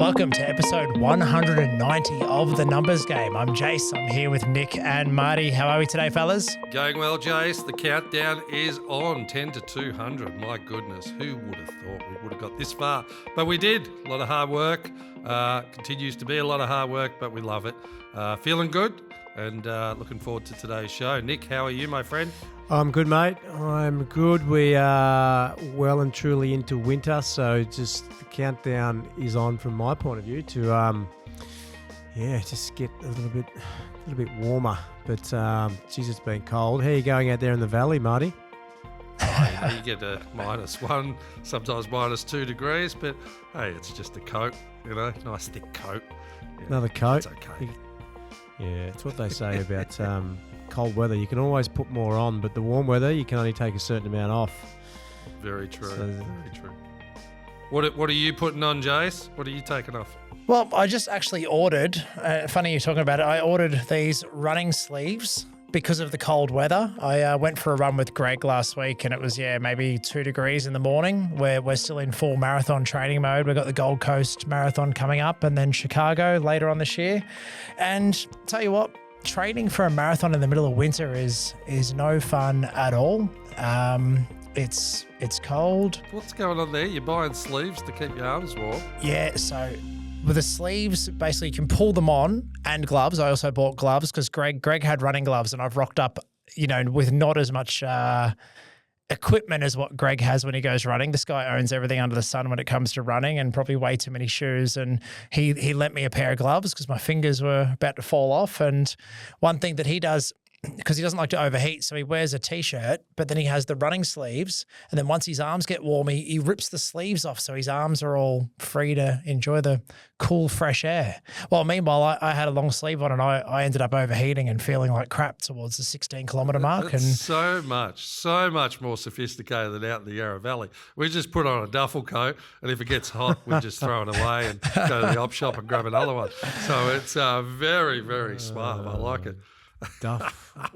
Welcome to episode 190 of The Numbers Game. I'm Jace. I'm here with Nick and Marty. How are we today, fellas? Going well, Jace. The countdown is on, 10 to 200. My goodness, who would have thought we would have got this far? But we did. A lot of hard work. Continues to be a lot of hard work, but we love it. Feeling good and looking forward to today's show. Nick, how are you, my friend? I'm good, mate. I'm good. We are well and truly into winter, so just the countdown is on from my point of view to, just get a little bit warmer. But, geez, it's been cold. How are you going out there in the valley, Marty? You get a -1, sometimes -2 degrees, but hey, it's just a coat, nice thick coat. Yeah, Another coat. It's okay. Yeah, it's what they say about cold weather. You can always put more on, but the warm weather, you can only take a certain amount off. Very true. Very true. What are you putting on, Jace? What are you taking off? Well, I just actually ordered, funny you're talking about it, I ordered these running sleeves because of the cold weather. I went for a run with Greg last week and it was, maybe 2 degrees in the morning. We're still in full marathon training mode. We've got the Gold Coast Marathon coming up and then Chicago later on this year. And tell you what, training for a marathon in the middle of winter is no fun at all. It's cold. What's going on there? You're buying sleeves to keep your arms warm? Yeah, so with the sleeves, basically you can pull them on, and gloves. I also bought gloves because Greg had running gloves and I've rocked up, with not as much equipment as what Greg has when he goes running. This guy owns everything under the sun when it comes to running and probably way too many shoes. And he lent me a pair of gloves because my fingers were about to fall off. And one thing that he does, because he doesn't like to overheat, so he wears a T-shirt, but then he has the running sleeves. And then once his arms get warm, he rips the sleeves off so his arms are all free to enjoy the cool, fresh air. Well, meanwhile, I had a long sleeve on and I ended up overheating and feeling like crap towards the 16-kilometre mark. It's and so much more sophisticated than out in the Yarra Valley. We just put on a duffel coat, and if it gets hot, we just throw it away and go to the op shop and grab another one. So it's very, very smart. I like it.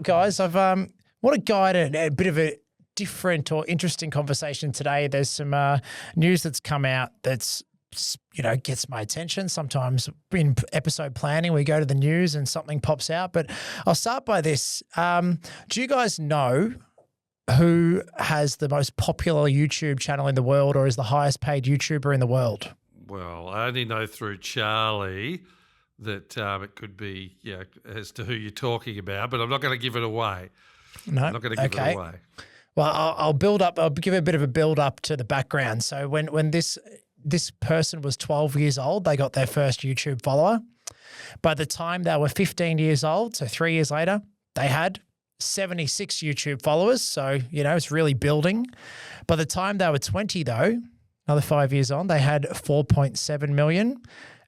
Guys, I've want to guide a bit of a different or interesting conversation today. There's some news that's come out that's gets my attention. Sometimes in episode planning, we go to the news and something pops out. But I'll start by this. Do you guys know who has the most popular YouTube channel in the world, or is the highest paid YouTuber in the world? Well, I only know through Charlie that it could be, as to who you're talking about, but I'm not going to give it away. No, I'm not going to give it away. Well, I'll build up. I'll give a bit of a build up to the background. So when this person was 12 years old, they got their first YouTube follower. By the time they were 15 years old, so 3 years later, they had 76 YouTube followers. So, it's really building. By the time they were 20, though, another 5 years on, they had 4.7 million.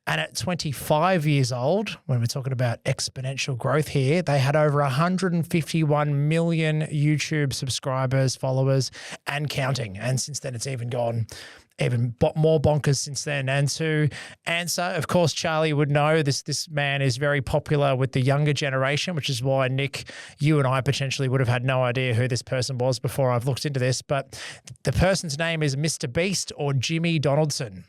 And at 25 years old, when we're talking about exponential growth here, they had over 151 million YouTube subscribers, followers, and counting. And since then, it's even gone even more bonkers since then. And to answer, of course, Charlie would know this man is very popular with the younger generation, which is why, Nick, you and I potentially would have had no idea who this person was before I've looked into this. But the person's name is Mr. Beast or Jimmy Donaldson.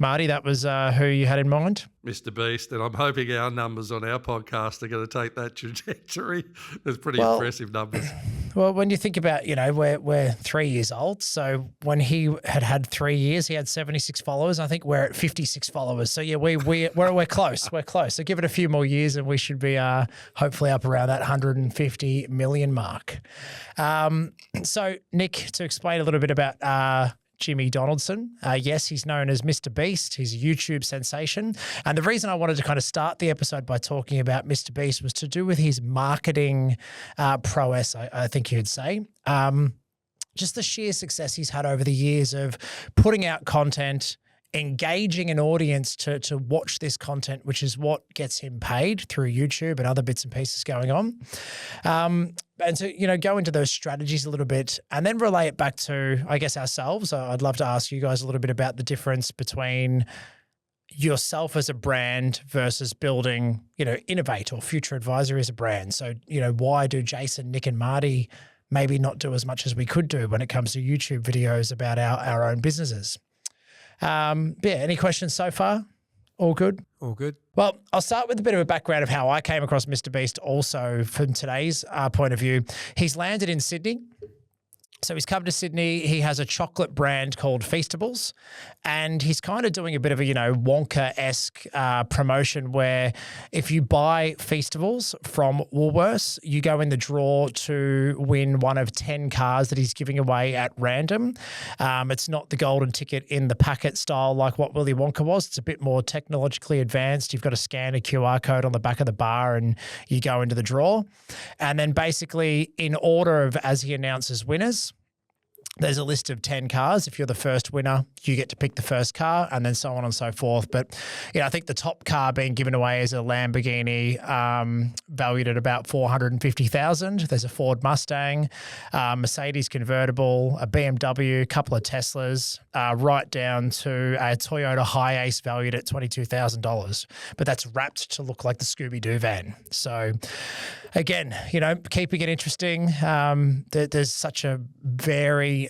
Marty, that was who you had in mind? Mr. Beast, and I'm hoping our numbers on our podcast are going to take that trajectory. There's pretty impressive numbers. Well, when you think about, we're 3 years old. So when he had 3 years, he had 76 followers. I think we're at 56 followers. So, we're close. We're close. So give it a few more years and we should be hopefully up around that 150 million mark. So, Nick, to explain a little bit about Jimmy Donaldson. Yes, he's known as Mr. Beast. He's a YouTube sensation. And the reason I wanted to kind of start the episode by talking about Mr. Beast was to do with his marketing prowess, I think you'd say. Just the sheer success he's had over the years of putting out content, engaging an audience to watch this content, which is what gets him paid through YouTube and other bits and pieces going on. And to, go into those strategies a little bit and then relay it back to, I guess, ourselves. I'd love to ask you guys a little bit about the difference between yourself as a brand versus building, Innovate or Future Advisory as a brand. So, why do Jason, Nick and Marty maybe not do as much as we could do when it comes to YouTube videos about our own businesses? Any questions so far? All good? All good. Well, I'll start with a bit of a background of how I came across Mr. Beast also from today's point of view. He's landed in Sydney. So he's come to Sydney. He has a chocolate brand called Feastables, and he's kind of doing a bit of a, Wonka-esque promotion where if you buy Feastables from Woolworths, you go in the draw to win one of 10 cars that he's giving away at random. It's not the golden ticket in the packet style like what Willy Wonka was. It's a bit more technologically advanced. You've got to scan a QR code on the back of the bar and you go into the draw. And then basically in order of as he announces winners, there's a list of 10 cars. If you're the first winner, you get to pick the first car and then so on and so forth. But, I think the top car being given away is a Lamborghini valued at about $450,000. There's a Ford Mustang, Mercedes convertible, a BMW, a couple of Teslas, right down to a Toyota Hiace valued at $22,000. But that's wrapped to look like the Scooby-Doo van. So again, keeping it interesting. There's such a varying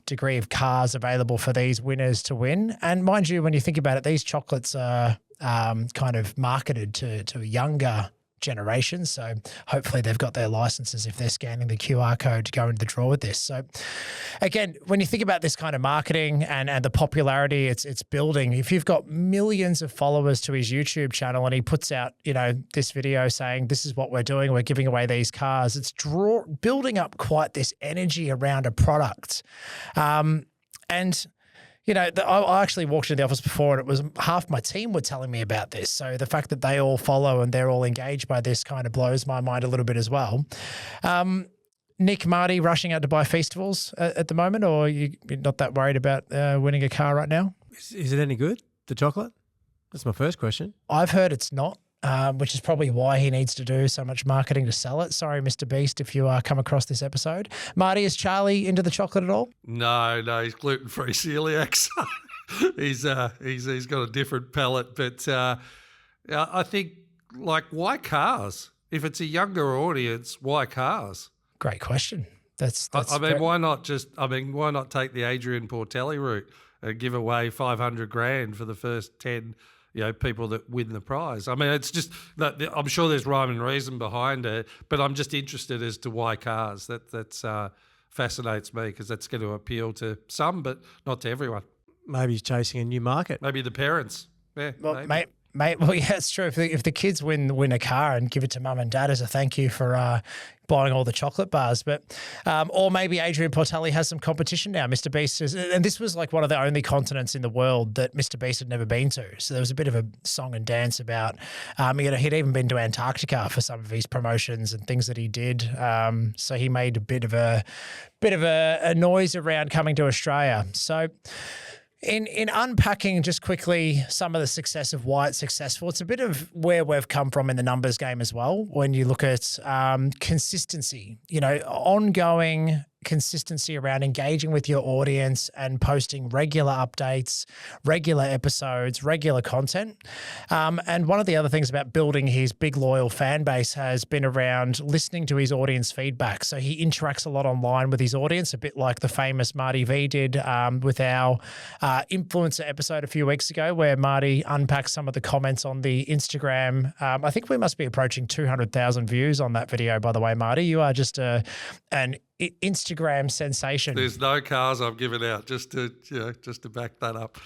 degree of cars available for these winners to win. And mind you, when you think about it, these chocolates are kind of marketed to a younger generation. So hopefully they've got their licenses if they're scanning the QR code to go into the draw with this. So again, when you think about this kind of marketing and the popularity it's building, if you've got millions of followers to his YouTube channel and he puts out, this video saying, this is what we're doing, we're giving away these cars, it's building up quite this energy around a product. I actually walked into the office before and it was half my team were telling me about this. So the fact that they all follow and they're all engaged by this kind of blows my mind a little bit as well. Nick, Marty, rushing out to buy Feastables at the moment, or you're not that worried about winning a car right now? Is it any good, the chocolate? That's my first question. I've heard it's not. Which is probably why he needs to do so much marketing to sell it. Sorry, Mr. Beast, if you come across this episode. Marty, is Charlie into the chocolate at all? No, he's gluten-free celiac. So he's got a different palate. But I think, why cars? If it's a younger audience, why cars? Great question. That's why not take the Adrian Portelli route and give away $500,000 for the first 10 people that win the prize. I mean, it's just that I'm sure there's rhyme and reason behind it, but I'm just interested as to why cars. That's fascinates me because that's going to appeal to some, but not to everyone. Maybe he's chasing a new market. Maybe the parents. Yeah, well, mate, well, yeah, it's true. If the kids win a car and give it to mum and dad as a thank you for buying all the chocolate bars, but or maybe Adrian Portelli has some competition now. Mr. Beast is, and this was like one of the only continents in the world that Mr. Beast had never been to. So there was a bit of a song and dance about. He'd even been to Antarctica for some of his promotions and things that he did. So he made a bit of a noise around coming to Australia. So. In unpacking just quickly some of the success of why it's successful, it's a bit of where we've come from in the numbers game as well. When you look at consistency, ongoing consistency around engaging with your audience and posting regular updates, regular episodes, regular content. And one of the other things about building his big loyal fan base has been around listening to his audience feedback. So he interacts a lot online with his audience, a bit like the famous Marty V did with our influencer episode a few weeks ago, where Marty unpacks some of the comments on the Instagram. I think we must be approaching 200,000 views on that video, by the way, Marty. You are just an Instagram sensation. There's no cars I've given out just to back that up.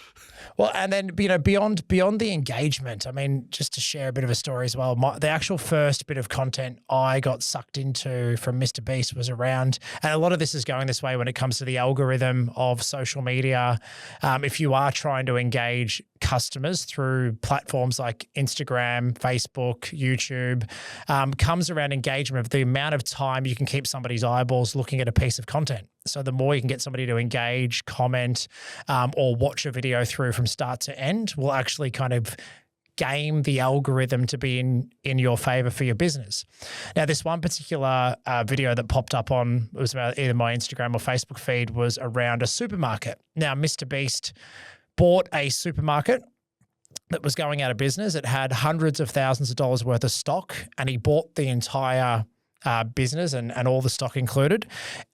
Well, and then beyond the engagement, I mean, just to share a bit of a story as well. The actual first bit of content I got sucked into from Mr. Beast was around, and a lot of this is going this way when it comes to the algorithm of social media. If you are trying to engage customers through platforms like Instagram, Facebook, YouTube, comes around engagement of the amount of time you can keep somebody's eyeballs looking at a piece of content. So the more you can get somebody to engage, comment, or watch a video through from start to end will actually kind of game the algorithm to be in your favor for your business. Now, this one particular video that popped up it was about either my Instagram or Facebook feed, was around a supermarket. Now, Mr. Beast bought a supermarket that was going out of business. It had hundreds of thousands of dollars worth of stock, and he bought the entire business and all the stock included.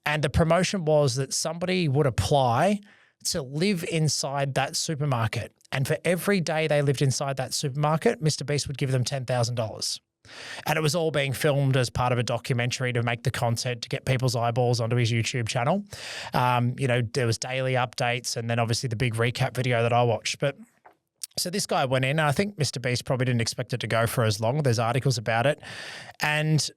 And the promotion was that somebody would apply to live inside that supermarket. And for every day they lived inside that supermarket, Mr. Beast would give them $10,000. And it was all being filmed as part of a documentary to make the content to get people's eyeballs onto his YouTube channel. There was daily updates and then obviously the big recap video that I watched. But so this guy went in, and I think Mr. Beast probably didn't expect it to go for as long. There's articles about it. And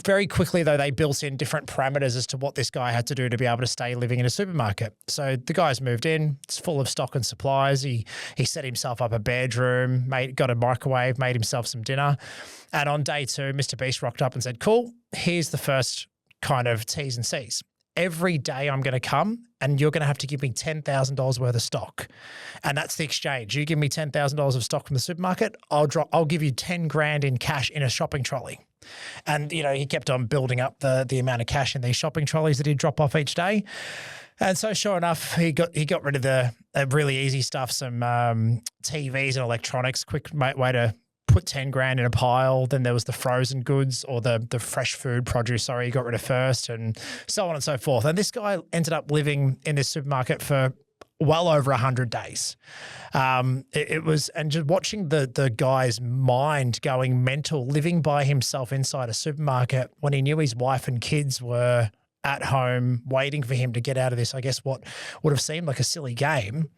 very quickly, though, they built in different parameters as to what this guy had to do to be able to stay living in a supermarket. So the guy's moved in. It's full of stock and supplies. He set himself up a bedroom, got a microwave, made himself some dinner. And on day 2, Mr. Beast rocked up and said, cool, here's the first kind of T's and C's. Every day I'm going to come and you're going to have to give me $10,000 worth of stock. And that's the exchange. You give me $10,000 of stock from the supermarket, I'll give you 10 grand in cash in a shopping trolley. And, he kept on building up the amount of cash in these shopping trolleys that he'd drop off each day. And so sure enough, he got rid of the really easy stuff, some TVs and electronics, quick way to put 10 grand in a pile. Then there was the frozen goods or the fresh food produce, he got rid of first, and so on and so forth. And this guy ended up living in this supermarket for well over 100 days. It was, and just watching the guy's mind going mental, living by himself inside a supermarket when he knew his wife and kids were at home waiting for him to get out of this, I guess what would have seemed like a silly game.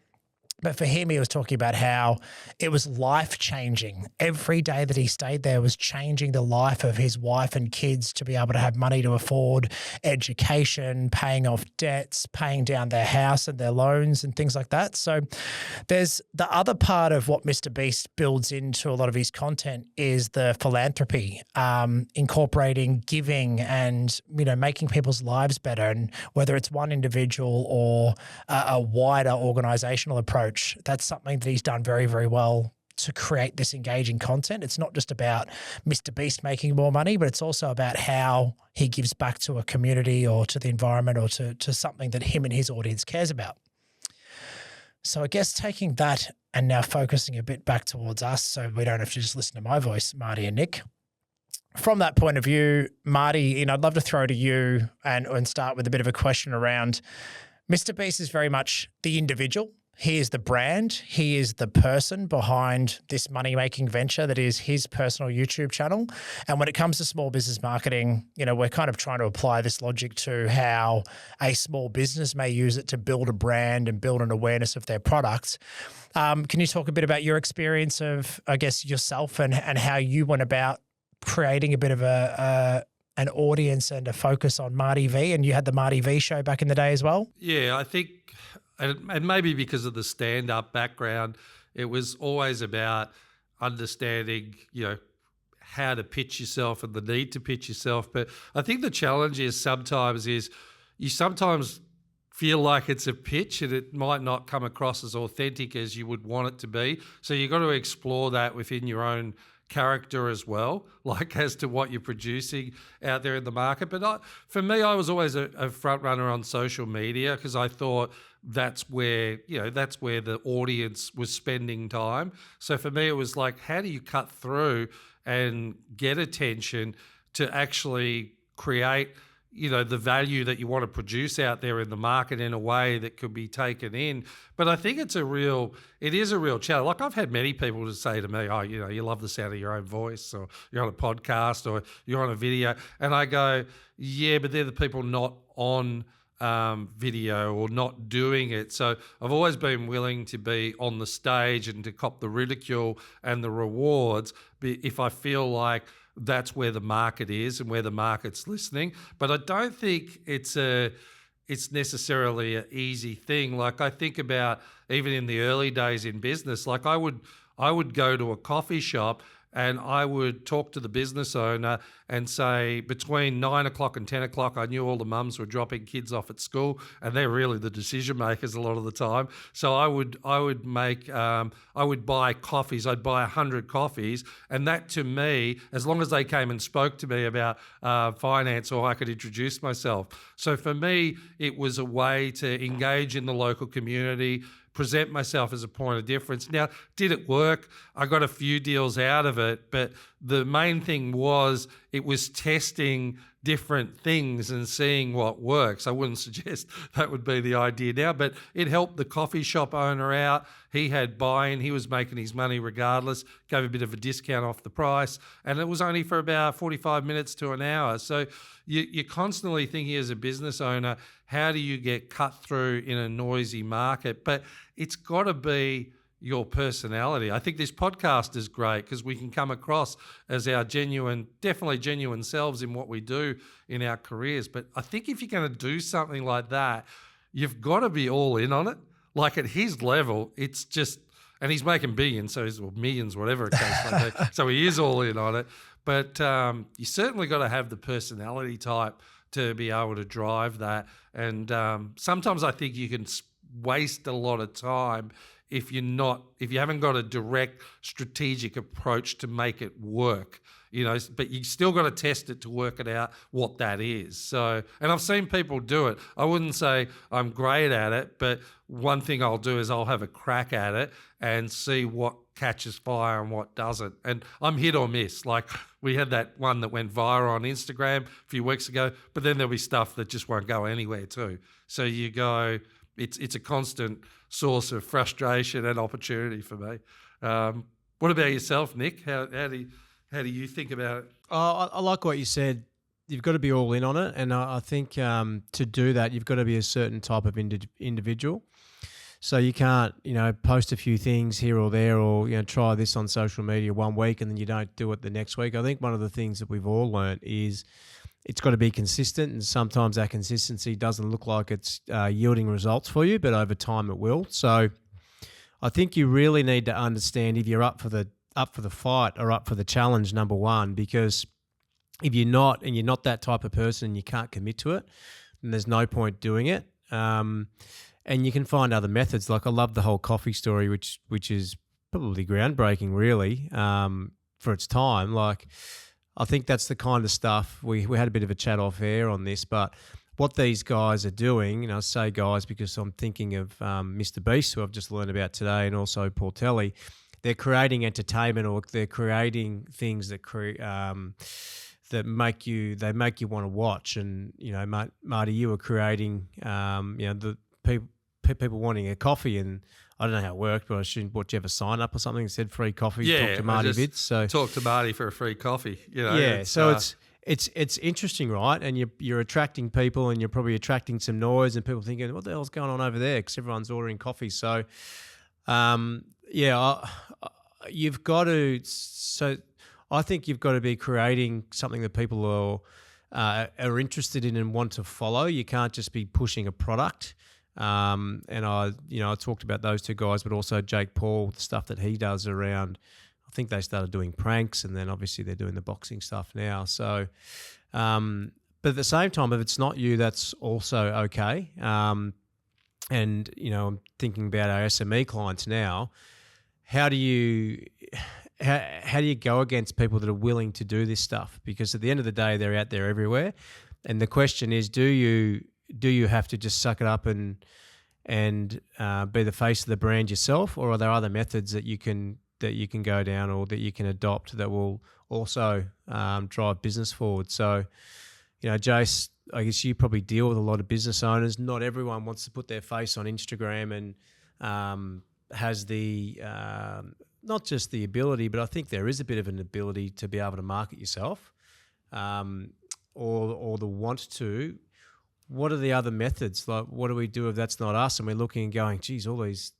But for him, he was talking about how it was life-changing. Every day that he stayed there was changing the life of his wife and kids to be able to have money to afford education, paying off debts, paying down their house and their loans and things like that. So there's the other part of what Mr. Beast builds into a lot of his content is the philanthropy, incorporating giving and, making people's lives better. And whether it's one individual or a wider organizational approach, that's something that he's done very, very well to create this engaging content. It's not just about Mr. Beast making more money, but it's also about how he gives back to a community or to the environment or to something that him and his audience cares about. So I guess taking that and now focusing a bit back towards us so we don't have to just listen to my voice, Marty and Nick. From that point of view, Marty, I'd love to throw to you and start with a bit of a question around Mr. Beast is very much the individual. He is the brand. He is the person behind this money-making venture that is his personal YouTube channel. And when it comes to small business marketing, we're kind of trying to apply this logic to how a small business may use it to build a brand and build an awareness of their products. Can you talk a bit about your experience of, I guess, yourself and how you went about creating a bit of an audience and a focus on Marty V? And you had the Marty V show back in the day as well? Yeah, I think, and maybe because of the stand-up background, it was always about understanding, how to pitch yourself and the need to pitch yourself. But I think the challenge is you sometimes feel like it's a pitch and it might not come across as authentic as you would want it to be. So you've got to explore that within your own character as well, like as to what you're producing out there in the market. But for me, I was always a front runner on social media because I thought that's where the audience was spending time. So for me, it was like, how do you cut through and get attention to actually create the value that you want to produce out there in the market in a way that could be taken in. But I think it is a real challenge. Like I've had many people to say to me, oh, you love the sound of your own voice, or you're on a podcast or you're on a video. And I go, yeah, but they're the people not on video or not doing it. So I've always been willing to be on the stage and to cop the ridicule and the rewards if I feel like that's where the market is and where the market's listening. But I don't think it's necessarily an easy thing. Like I think about even in the early days in business, like I would go to a coffee shop and I would talk to the business owner and say between 9 o'clock and 10 o'clock, I knew all the mums were dropping kids off at school and they're really the decision makers a lot of the time. So I would buy coffees. I'd buy 100 coffees. And that to me, as long as they came and spoke to me about finance or I could introduce myself. So for me, it was a way to engage in the local community, present myself as a point of difference. Now, did it work? I got a few deals out of it, but the main thing was it was testing different things and seeing what works. I wouldn't suggest that would be the idea now, but it helped the coffee shop owner out. He had buy-in. He was making his money regardless, gave a bit of a discount off the price, and it was only for about 45 minutes to an hour. So you're constantly thinking as a business owner, how do you get cut through in a noisy market? But it's got to be your personality. I think this podcast is great because we can come across as our definitely genuine selves in what we do in our careers. But I think if you're going to do something like that, you've got to be all in on it. Like at his level, it's just, and he's making billions, or millions, whatever it case may be. So he is all in on it. But you certainly got to have the personality type to be able to drive that. And sometimes I think you can waste a lot of time if you haven't got a direct strategic approach to make it work, but you still got to test it to work it out what that is. So, and I've seen people do it. I wouldn't say I'm great at it, but one thing I'll do is I'll have a crack at it and see what catches fire and what doesn't. And I'm hit or miss. Like we had that one that went viral on Instagram a few weeks ago, but then there'll be stuff that just won't go anywhere too. So you go, it's a constant source of frustration and opportunity for me. What about yourself, Nick? How do you think about it? I like what you said. You've got to be all in on it, and I think to do that, you've got to be a certain type of individual. So you can't, post a few things here or there, or try this on social media one week and then you don't do it the next week. I think one of the things that we've all learned is it's got to be consistent, and sometimes that consistency doesn't look like it's yielding results for you, but over time it will. So I think you really need to understand if you're up for the fight or up for the challenge, number one, because if you're not, and you're not that type of person and you can't commit to it, then there's no point doing it. And you can find other methods. Like I love the whole coffee story, which is probably groundbreaking, really, for its time. Like I think that's the kind of stuff we had a bit of a chat off air on this, but what these guys are doing, I say guys because I'm thinking of Mr. Beast, who I've just learned about today, and also Paul Telly. They're creating entertainment, or they're creating things that that make you want to watch. And Marty, you were creating the people wanting a coffee, and I don't know how it worked, but I assume you have a sign up or something that said free coffee. Yeah, talk to Marty Vids. So talk to Marty for a free coffee. It's interesting, right? And you're attracting people, and you're probably attracting some noise, and people thinking, what the hell's going on over there? Because everyone's ordering coffee. So, you've got to. So, I think you've got to be creating something that people are interested in and want to follow. You can't just be pushing a product. And I talked about those two guys, but also Jake Paul, the stuff that he does around. I think they started doing pranks, and then obviously they're doing the boxing stuff now. So, but at the same time, if it's not you, that's also okay. And I'm thinking about our SME clients now. How do you go against people that are willing to do this stuff? Because at the end of the day, they're out there everywhere. And the question is, do you have to just suck it up and be the face of the brand yourself, or are there other methods that you can go down or that you can adopt that will also drive business forward? So, Jace, I guess you probably deal with a lot of business owners. Not everyone wants to put their face on Instagram and has the not just the ability, but I think there is a bit of an ability to be able to market yourself, or the want to. What are the other methods? Like, what do we do if that's not us? And we're looking and going, geez, all these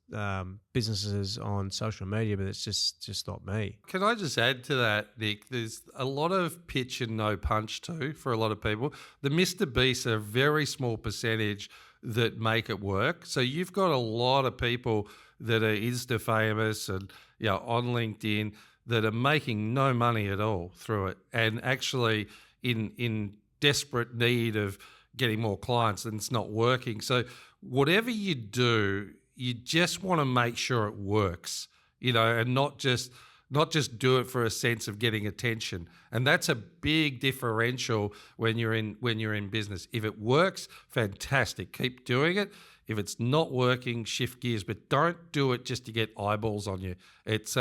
businesses on social media, but it's just not me. Can I just add to that, Nick? There's a lot of pitch and no punch too for a lot of people. The Mr. Beasts are a very small percentage that make it work. So you've got a lot of people that are Insta famous and on LinkedIn that are making no money at all through it, and actually in desperate need of getting more clients, and it's not working. So whatever you do, you just want to make sure it works, and not just do it for a sense of getting attention. And that's a big differential when you're in business. If it works, fantastic, keep doing it. If it's not working, shift gears, but don't do it just to get eyeballs on you. It's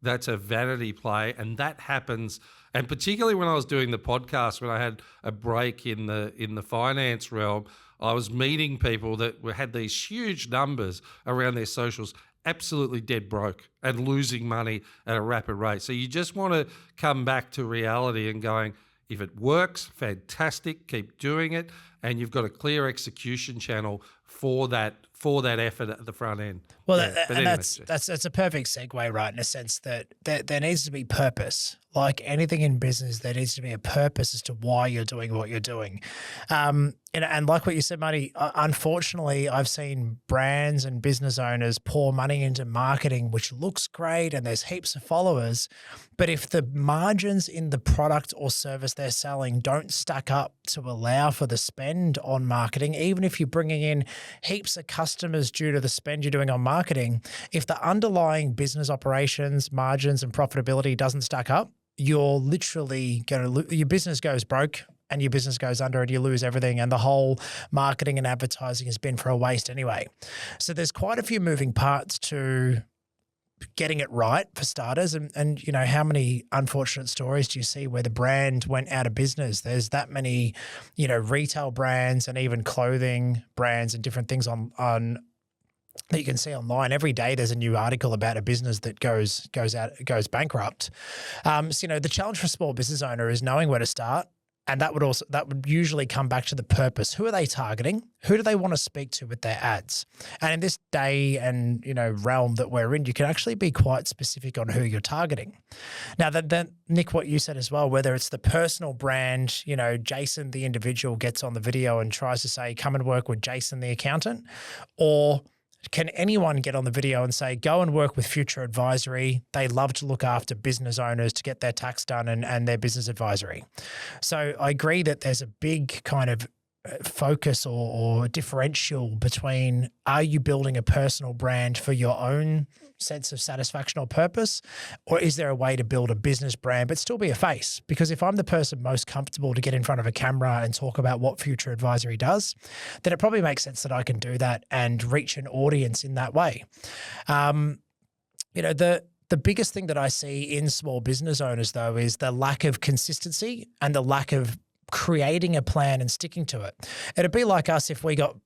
that's a vanity play, and that happens. And particularly when I was doing the podcast, when I had a break in the finance realm, I was meeting people that had these huge numbers around their socials, absolutely dead broke and losing money at a rapid rate. So you just want to come back to reality and going, if it works, fantastic, keep doing it, and you've got a clear execution channel for that effort at the front end. Well, that's a perfect segue, right? In a sense that there needs to be purpose. Like anything in business, there needs to be a purpose as to why you're doing what you're doing. And like what you said, Marty, unfortunately, I've seen brands and business owners pour money into marketing, which looks great and there's heaps of followers. But if the margins in the product or service they're selling don't stack up to allow for the spend on marketing, even if you're bringing in heaps of customers due to the spend you're doing on marketing, if the underlying business operations, margins and profitability doesn't stack up, you're literally going to your business goes broke and your business goes under and you lose everything, and the whole marketing and advertising has been for a waste anyway. So there's quite a few moving parts to getting it right for starters. And you know, how many unfortunate stories do you see where the brand went out of business? There's that many, you know, retail brands and even clothing brands and different things on that you can see online. Every day there's a new article about a business that goes bankrupt. So, you know, the challenge for a small business owner is knowing where to start. And that would usually come back to the purpose. Who are they targeting? Who do they want to speak to with their ads? And in this day and, you know, realm that we're in, you can actually be quite specific on who you're targeting. Now, that Nick, what you said as well, whether it's the personal brand, you know, Jason, the individual, gets on the video and tries to say, come and work with Jason, the accountant, or can anyone get on the video and say, go and work with Future Advisory? They love to look after business owners to get their tax done and their business advisory. So I agree that there's a big kind of focus or differential between, are you building a personal brand for your own sense of satisfaction or purpose, or is there a way to build a business brand but still be a face? Because if I'm the person most comfortable to get in front of a camera and talk about what Future Advisory does, then it probably makes sense that I can do that and reach an audience in that way. You know, the biggest thing that I see in small business owners, though, is the lack of consistency and the lack of creating a plan and sticking to it. It'd be like us if we got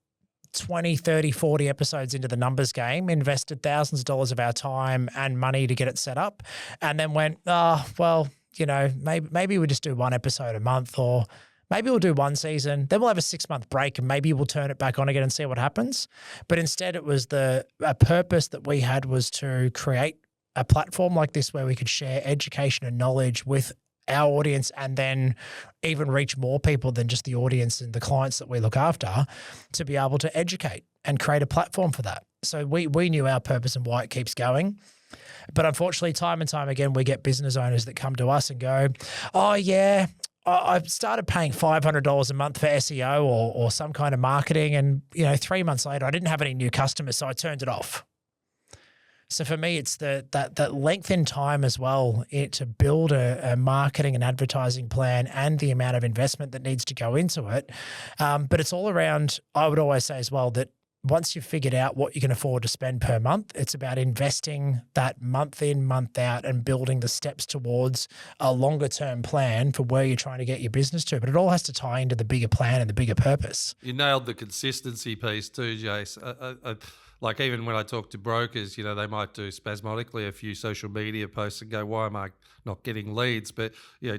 20, 30, 40 episodes into the numbers game, invested thousands of dollars of our time and money to get it set up, and then went, well, you know, maybe we just do one episode a month, or maybe we'll do one season, then we'll have a 6-month break and maybe we'll turn it back on again and see what happens. But instead it was a purpose that we had was to create a platform like this where we could share education and knowledge with our audience, and then even reach more people than just the audience and the clients that we look after, to be able to educate and create a platform for that. So we knew our purpose and why it keeps going. But unfortunately, time and time again, we get business owners that come to us and go, oh yeah, I've started paying $500 a month for SEO or some kind of marketing, and 3 months later, I didn't have any new customers, so I turned it off. So for me, it's that length in time as well, to build a marketing and advertising plan and the amount of investment that needs to go into it. But it's all around, I would always say as well, that once you've figured out what you can afford to spend per month, it's about investing that month in, month out, and building the steps towards a longer term plan for where you're trying to get your business to. But it all has to tie into the bigger plan and the bigger purpose. You nailed the consistency piece too, Jace. Like even when I talk to brokers, they might do spasmodically a few social media posts and go, why am I not getting leads? But,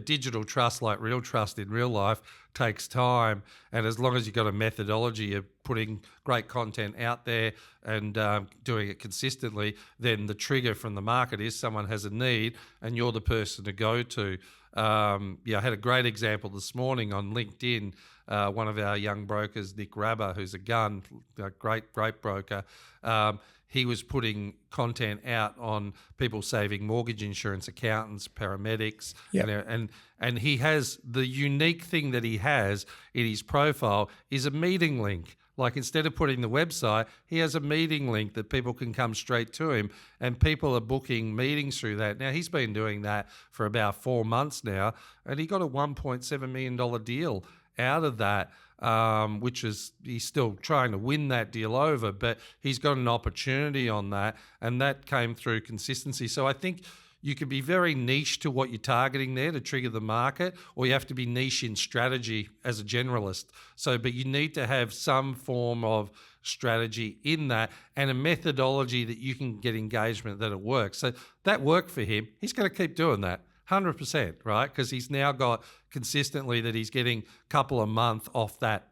digital trust, like real trust in real life, takes time. And as long as you've got a methodology of putting great content out there and doing it consistently, then the trigger from the market is someone has a need and you're the person to go to. I had a great example this morning on LinkedIn. One of our young brokers, Nick Rabber, who's a great broker, he was putting content out on people saving mortgage insurance, accountants, paramedics, and he has, the unique thing that he has in his profile is a meeting link. Like instead of putting the website, he has a meeting link that people can come straight to him, and people are booking meetings through that. Now, he's been doing that for about 4 months now, and he got a $1.7 million deal out of that. which is he's still trying to win that deal over, but he's got an opportunity on that, and that came through consistency. So I think you could be very niche to what you're targeting there to trigger the market, or you have to be niche in strategy as a generalist. So, but you need to have some form of strategy in that and a methodology that you can get engagement that it works. So that worked for him. He's going to keep doing that 100%, right? Because he's now got consistently that he's getting a couple a month off that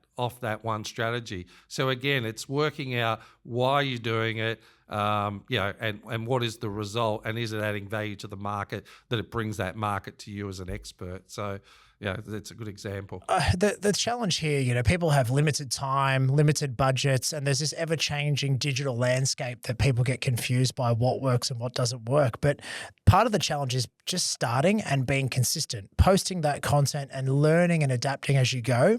one strategy. So again, it's working out why you're doing it, and what is the result, and is it adding value to the market that it brings that market to you as an expert. So yeah, that's a good example. The challenge here, people have limited time, limited budgets, and there's this ever-changing digital landscape that people get confused by what works and what doesn't work. But part of the challenge is just starting and being consistent, posting that content and learning and adapting as you go.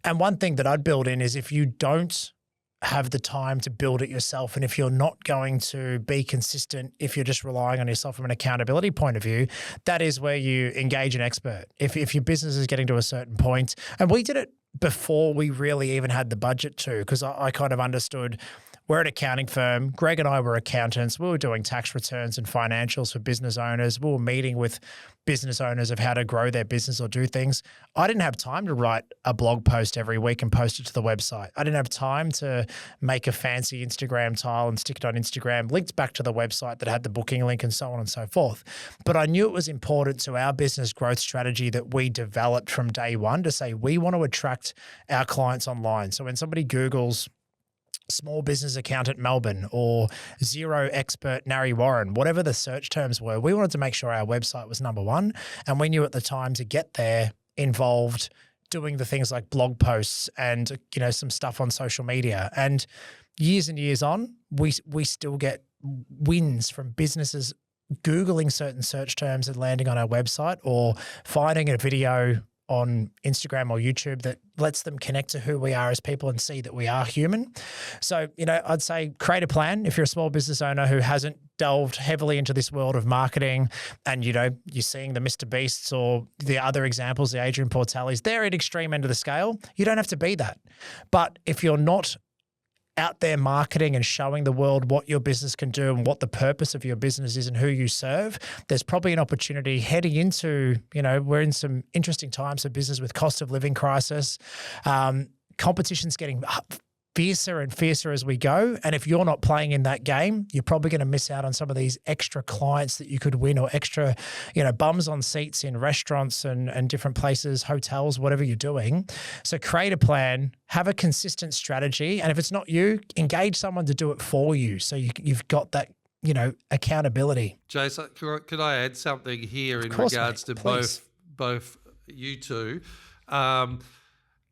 And one thing that I'd build in is if you don't have the time to build it yourself, and if you're not going to be consistent, if you're just relying on yourself from an accountability point of view, that is where you engage an expert. If your business is getting to a certain point, and we did it before we really even had the budget to, because I kind of understood we're an accounting firm. Greg and I were accountants. We were doing tax returns and financials for business owners. We were meeting with business owners of how to grow their business or do things. I didn't have time to write a blog post every week and post it to the website. I didn't have time to make a fancy Instagram tile and stick it on Instagram, linked back to the website that had the booking link and so on and so forth. But I knew it was important to our business growth strategy that we developed from day one to say we want to attract our clients online. So when somebody Googles small business accountant Melbourne or zero expert Narry Warren, whatever the search terms were, we wanted to make sure our website was number one. And we knew at the time to get there involved doing the things like blog posts and, some stuff on social media. And years and years on, we still get wins from businesses Googling certain search terms and landing on our website, or finding a video on Instagram or YouTube that lets them connect to who we are as people and see that we are human. So, I'd say create a plan. If you're a small business owner who hasn't delved heavily into this world of marketing and, you're seeing the Mr. Beasts or the other examples, the Adrian Portellis, they're at extreme end of the scale. You don't have to be that. But if you're not out there marketing and showing the world what your business can do and what the purpose of your business is and who you serve, there's probably an opportunity heading into, we're in some interesting times for business with cost of living crisis. Competition's getting fiercer and fiercer as we go. And if you're not playing in that game, you're probably going to miss out on some of these extra clients that you could win, or extra, bums on seats in restaurants and different places, hotels, whatever you're doing. So create a plan, have a consistent strategy. And if it's not you, engage someone to do it for you. So you've got that, accountability. Jason, could I add something here in regards to both you two?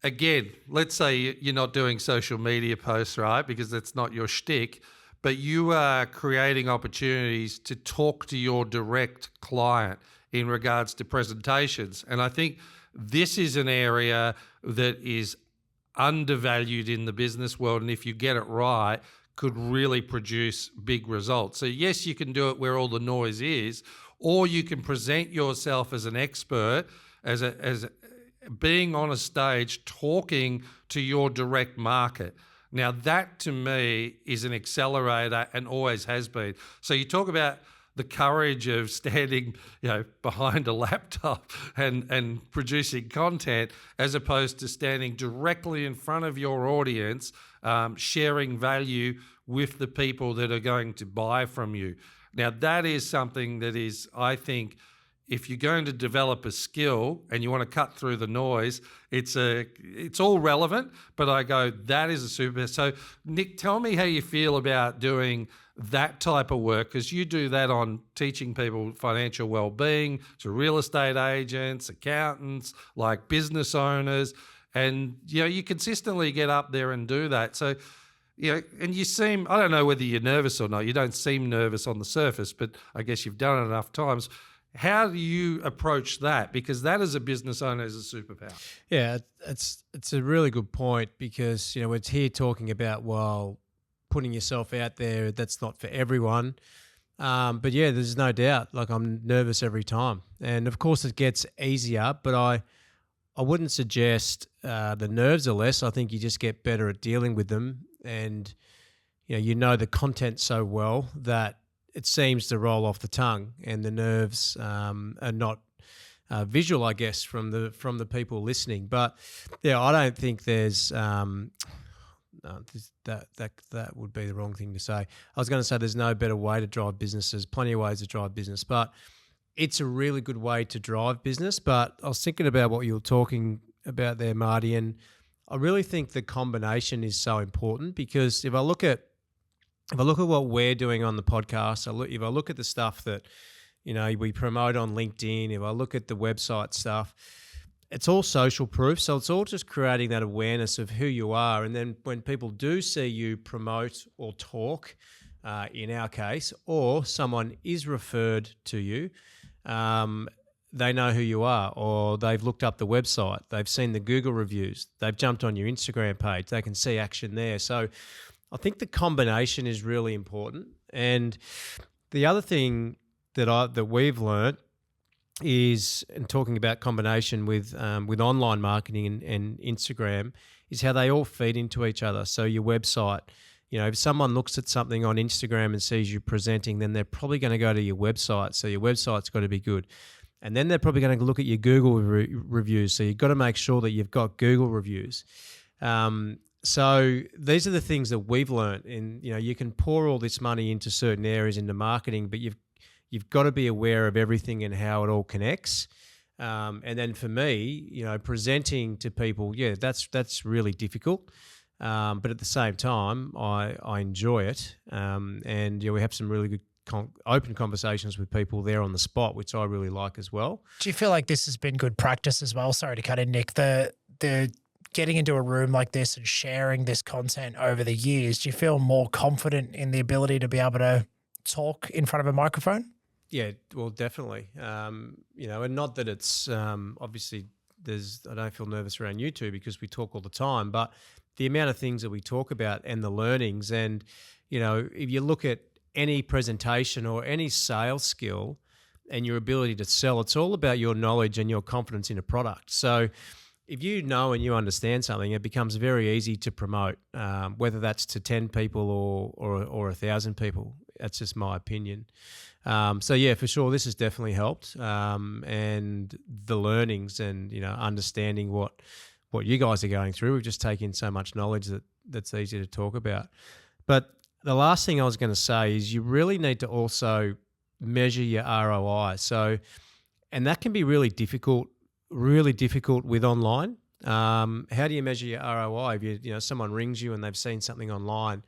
Again, let's say you're not doing social media posts, right? Because that's not your shtick, but you are creating opportunities to talk to your direct client in regards to presentations. And I think this is an area that is undervalued in the business world. And if you get it right, could really produce big results. So yes, you can do it where all the noise is, or you can present yourself as an expert, as being on a stage talking to your direct market. Now that to me is an accelerator and always has been. So you talk about the courage of standing, behind a laptop and producing content, as opposed to standing directly in front of your audience, sharing value with the people that are going to buy from you. Now that is something that is, I think, if you're going to develop a skill and you want to cut through the noise, it's all relevant, but I go, that is a super. So Nick, tell me how you feel about doing that type of work, because you do that on teaching people financial well-being to real estate agents, accountants, like business owners, and you consistently get up there and do that. So and you seem, I don't know whether you're nervous or not. You don't seem nervous on the surface, but I guess you've done it enough times. How do you approach that? Because that as a business owner is a superpower. Yeah, it's a really good point, because, we're here talking about, putting yourself out there, that's not for everyone. But yeah, there's no doubt, like I'm nervous every time. And of course it gets easier, but I wouldn't suggest the nerves are less. I think you just get better at dealing with them, and you know the content so well that it seems to roll off the tongue, and the nerves are not visual, I guess, from the people listening. But yeah, I don't think there's that would be the wrong thing to say. I was going to say there's no better way to drive business. There's plenty of ways to drive business, but it's a really good way to drive business. But I was thinking about what you were talking about there, Marty, and I really think the combination is so important, because if I look at what we're doing on the podcast, if I look at the stuff that we promote on LinkedIn, if I look at the website stuff, it's all social proof. So it's all just creating that awareness of who you are. And then when people do see you promote or talk, in our case, or someone is referred to you, they know who you are, or they've looked up the website, they've seen the Google reviews, they've jumped on your Instagram page, they can see action there. So I think the combination is really important. And the other thing that we've learned is, and talking about combination with online marketing and Instagram, is how they all feed into each other. So your website, if someone looks at something on Instagram and sees you presenting, then they're probably going to go to your website. So your website's got to be good. And then they're probably going to look at your Google reviews. So you've got to make sure that you've got Google reviews. So these are the things that we've learned. And, you can pour all this money into certain areas, into marketing, but you've got to be aware of everything and how it all connects. And then for me, presenting to people, that's really difficult. But at the same time, I enjoy it. And we have some really good open conversations with people there on the spot, which I really like as well. Do you feel like this has been good practice as well? Sorry to cut in, Nick. The getting into a room like this and sharing this content over the years, do you feel more confident in the ability to be able to talk in front of a microphone? Yeah, well, definitely. And not that it's obviously I don't feel nervous around you two because we talk all the time, but the amount of things that we talk about and the learnings, and if you look at any presentation or any sales skill and your ability to sell, it's all about your knowledge and your confidence in a product. So if you know and you understand something, it becomes very easy to promote, whether that's to 10 people or 1,000 people. That's just my opinion. So yeah, for sure, this has definitely helped. And the learnings and, understanding what you guys are going through, we've just taken so much knowledge that's easy to talk about. But the last thing I was going to say is you really need to also measure your ROI. So, and that can be really difficult with online. How do you measure your ROI? If someone rings you and they've seen something online,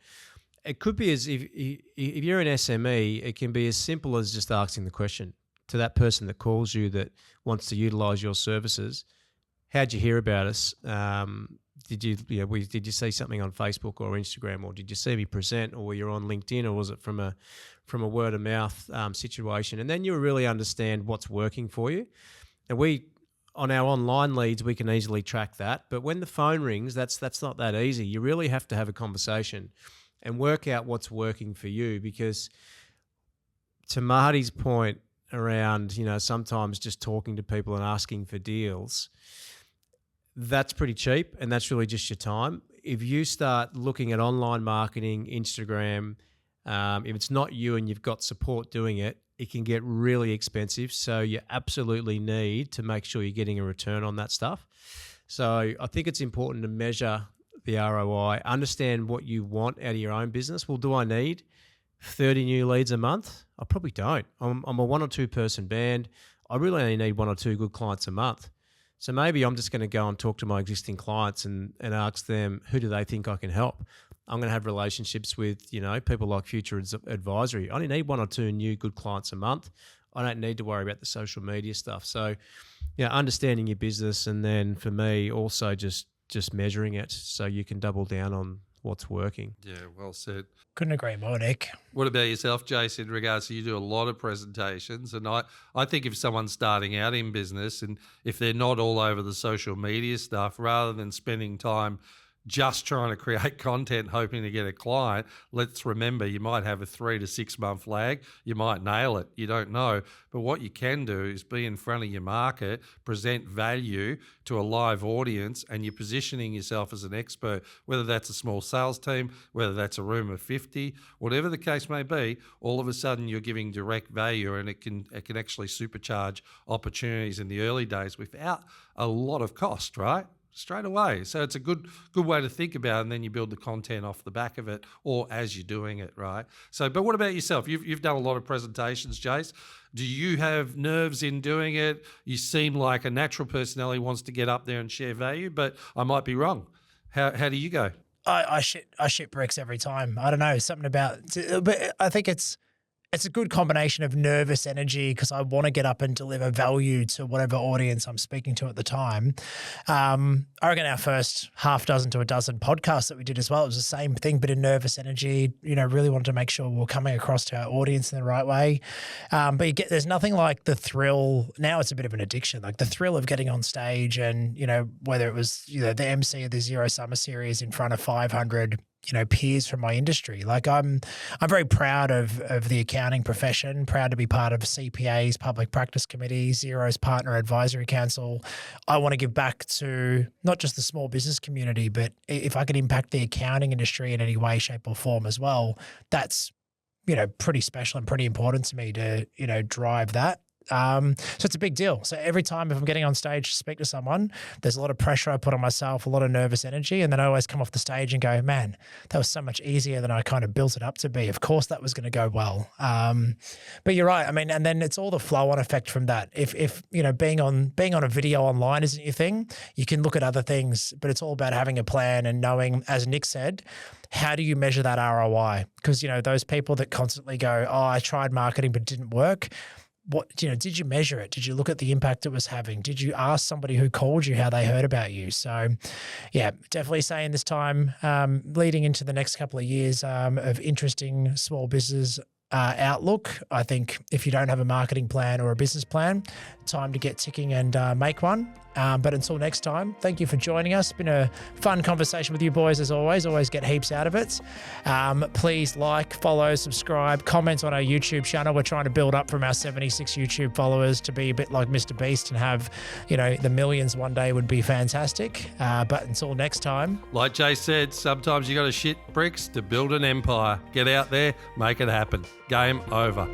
it could be if you're an SME, it can be as simple as just asking the question to that person that calls you that wants to utilize your services. How'd you hear about us? Did you see something on Facebook or Instagram, or did you see me present, or were you on LinkedIn, or was it from a word of mouth situation? And then you really understand what's working for you. And on our online leads, we can easily track that. But when the phone rings, that's not that easy. You really have to have a conversation and work out what's working for you, because to Marty's point around, sometimes just talking to people and asking for deals, that's pretty cheap and that's really just your time. If you start looking at online marketing, Instagram, if it's not you and you've got support doing it, it can get really expensive. So you absolutely need to make sure you're getting a return on that stuff. So I think it's important to measure the ROI, understand what you want out of your own business. Well, do I need 30 new leads a month? I probably don't. I'm a 1 or 2 person band. I really only need 1 or 2 good clients a month. So maybe I'm just going to go and talk to my existing clients and ask them, who do they think I can help? I'm going to have relationships with, people like Future Advisory. I only need 1 or 2 new good clients a month. I don't need to worry about the social media stuff. So, understanding your business, and then for me also just measuring it so you can double down on what's working. Yeah, well said. Couldn't agree more, Nick. What about yourself, Jason, in regards to you do a lot of presentations, and I think if someone's starting out in business and if they're not all over the social media stuff, rather than spending time just trying to create content hoping to get a client, let's remember you might have a 3 to 6 month lag. You might nail it. You don't know. But what you can do is be in front of your market, present value to a live audience, and you're positioning yourself as an expert, whether that's a small sales team, whether that's a room of 50, whatever the case may be. All of a sudden you're giving direct value, and it can actually supercharge opportunities in the early days without a lot of cost, right? Straight away. So it's a good way to think about it, and then you build the content off the back of it or as you're doing it, right? So, but what about yourself? You've done a lot of presentations, Jace. Do you have nerves in doing it? You seem like a natural personality, wants to get up there and share value, but I might be wrong. How do you go? I shit bricks every time. I don't know, something about, but I think it's a good combination of nervous energy because I want to get up and deliver value to whatever audience I'm speaking to at the time. I reckon our first half dozen to a dozen podcasts that we did as well, it was the same thing, but in nervous energy, really wanted to make sure we're coming across to our audience in the right way. But there's nothing like the thrill. Now it's a bit of an addiction, like the thrill of getting on stage and, whether it was, the MC of the Zero Summer Series in front of 500 peers from my industry. Like I'm very proud of the accounting profession, proud to be part of CPA's Public Practice Committee, Xero's Partner Advisory Council. I want to give back to not just the small business community, but if I could impact the accounting industry in any way, shape or form as well, that's, pretty special and pretty important to me to, drive that. So it's a big deal. So every time if I'm getting on stage to speak to someone, there's a lot of pressure I put on myself, a lot of nervous energy. And then I always come off the stage and go, man, that was so much easier than I kind of built it up to be. Of course that was going to go well. But you're right. I mean, and then it's all the flow on effect from that. If being on a video online isn't your thing, you can look at other things, but it's all about having a plan and knowing, as Nick said, how do you measure that ROI? Because, those people that constantly go, oh, I tried marketing, but it didn't work. What, did you measure it? Did you look at the impact it was having? Did you ask somebody who called you how they heard about you? So yeah, definitely saying this time, leading into the next couple of years of interesting small business outlook. I think if you don't have a marketing plan or a business plan, time to get ticking and make one. But until next time, thank you for joining us. It's been a fun conversation with you boys as always. Always get heaps out of it. Please like, follow, subscribe, comment on our YouTube channel. We're trying to build up from our 76 YouTube followers to be a bit like Mr. Beast and have, the millions one day would be fantastic. But until next time. Like Jay said, sometimes you got to shit bricks to build an empire. Get out there, make it happen. Game over.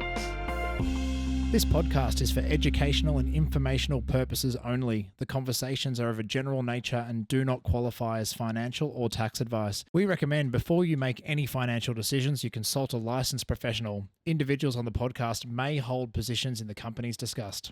This podcast is for educational and informational purposes only. The conversations are of a general nature and do not qualify as financial or tax advice. We recommend before you make any financial decisions, you consult a licensed professional. Individuals on the podcast may hold positions in the companies discussed.